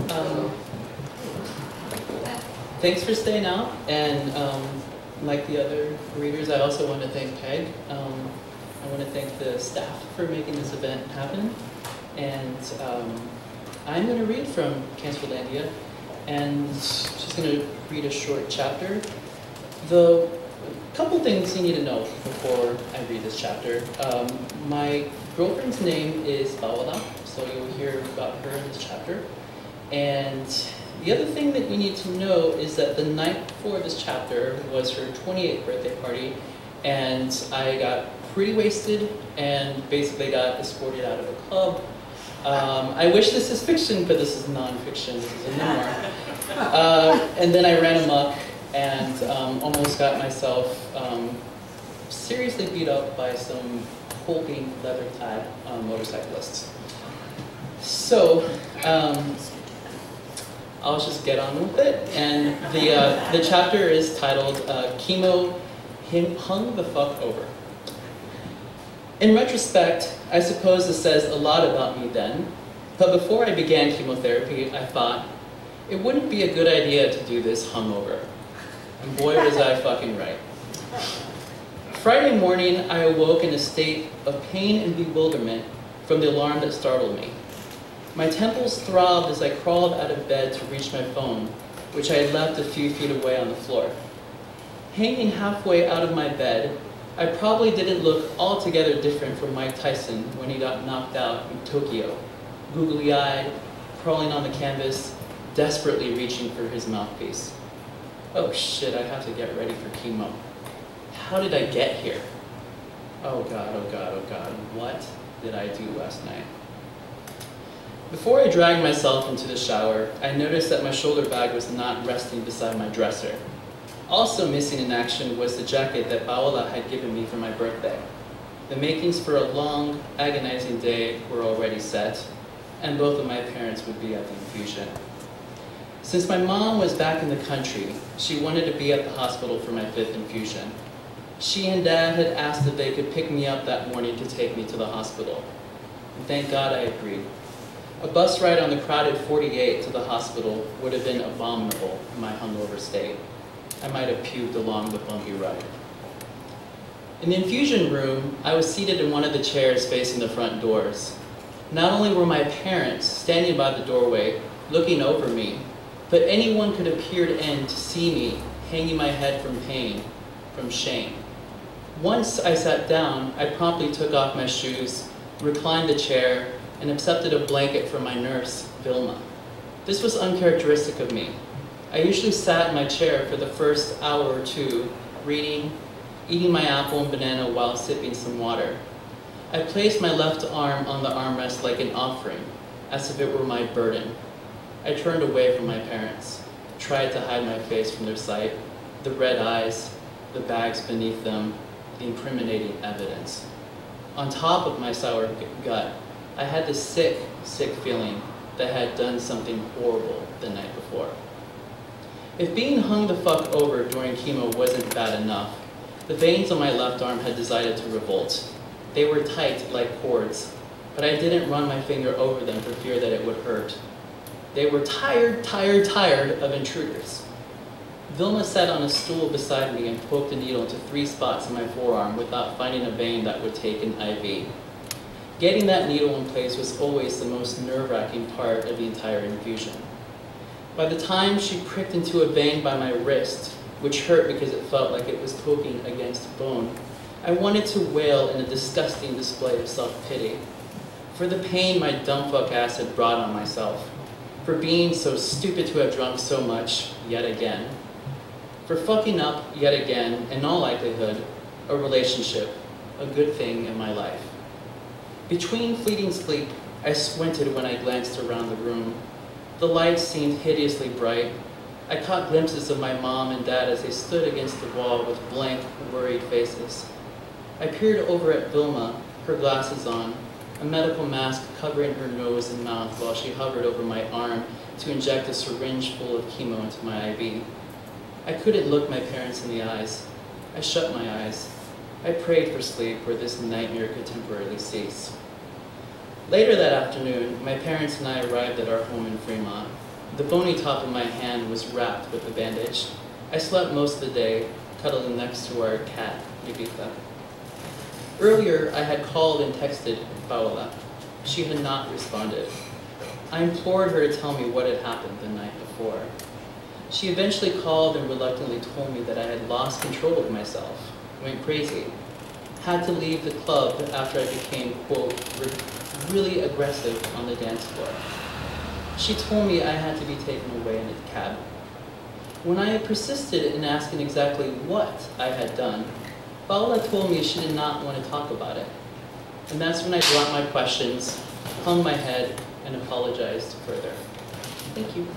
Um, Thanks for staying out, and like the other readers, I also want to thank Peg. I want to thank the staff for making this event happen, and I'm going to read from Cancerlandia, and just going to read a short chapter. The couple things you need to know before I read this chapter. My girlfriend's name is Paola, so you'll hear about her in this chapter. And the other thing that you need to know is that the night before this chapter was her 28th birthday party, and I got pretty wasted and basically got escorted out of a club. I wish this is fiction, but this is non-fiction, this is a memoir. And then I ran amok and almost got myself seriously beat up by some hulking leather-clad motorcyclists. So, I'll just get on with it. And the chapter is titled Chemo Hung the Fuck Over. In retrospect, I suppose this says a lot about me then, but before I began chemotherapy, I thought, it wouldn't be a good idea to do this hungover. And boy was I fucking right. Friday morning, I awoke in a state of pain and bewilderment from the alarm that startled me. My temples throbbed as I crawled out of bed to reach my phone, which I had left a few feet away on the floor. Hanging halfway out of my bed, I probably didn't look altogether different from Mike Tyson when he got knocked out in Tokyo, googly-eyed, crawling on the canvas, desperately reaching for his mouthpiece. Oh shit, I have to get ready for chemo. How did I get here? Oh God, oh God, oh God, what did I do last night? Before I dragged myself into the shower, I noticed that my shoulder bag was not resting beside my dresser. Also missing in action was the jacket that Paola had given me for my birthday. The makings for a long, agonizing day were already set, and both of my parents would be at the infusion. Since my mom was back in the country, she wanted to be at the hospital for my 5th infusion. She and Dad had asked if they could pick me up that morning to take me to the hospital. And thank God I agreed. A bus ride on the crowded 48 to the hospital would have been abominable in my hungover state. I might have puked along the bumpy ride. In the infusion room, I was seated in one of the chairs facing the front doors. Not only were my parents standing by the doorway, looking over me, but anyone could have peered in to see me, hanging my head from pain, from shame. Once I sat down, I promptly took off my shoes, reclined the chair, and accepted a blanket from my nurse, Vilma. This was uncharacteristic of me. I usually sat in my chair for the first hour or two, reading, eating my apple and banana while sipping some water. I placed my left arm on the armrest like an offering, as if it were my burden. I turned away from my parents, tried to hide my face from their sight, the red eyes, the bags beneath them, the incriminating evidence. On top of my sour gut, I had this sick, sick feeling that I had done something horrible the night before. If being hung the fuck over during chemo wasn't bad enough, the veins on my left arm had decided to revolt. They were tight like cords, but I didn't run my finger over them for fear that it would hurt. They were tired of intruders. Vilma sat on a stool beside me and poked a needle into 3 spots in my forearm without finding a vein that would take an IV. Getting that needle in place was always the most nerve-wracking part of the entire infusion. By the time she pricked into a vein by my wrist, which hurt because it felt like it was poking against bone, I wanted to wail in a disgusting display of self-pity. For the pain my dumb fuck ass had brought on myself. For being so stupid to have drunk so much, yet again. For fucking up, yet again, in all likelihood, a relationship, a good thing in my life. Between fleeting sleep, I squinted when I glanced around the room. The lights seemed hideously bright. I caught glimpses of my mom and dad as they stood against the wall with blank, worried faces. I peered over at Vilma, her glasses on, a medical mask covering her nose and mouth while she hovered over my arm to inject a syringe full of chemo into my IV. I couldn't look my parents in the eyes. I shut my eyes. I prayed for sleep where this nightmare could temporarily cease. Later that afternoon, my parents and I arrived at our home in Fremont. The bony top of my hand was wrapped with a bandage. I slept most of the day, cuddled next to our cat, Ibiza. Earlier, I had called and texted Paola. She had not responded. I implored her to tell me what had happened the night before. She eventually called and reluctantly told me that I had lost control of myself, went crazy, had to leave the club after I became, quote, really aggressive on the dance floor. She told me I had to be taken away in a cab. When I had persisted in asking exactly what I had done, Paola told me she did not want to talk about it. And that's when I dropped my questions, hung my head, and apologized further. Thank you.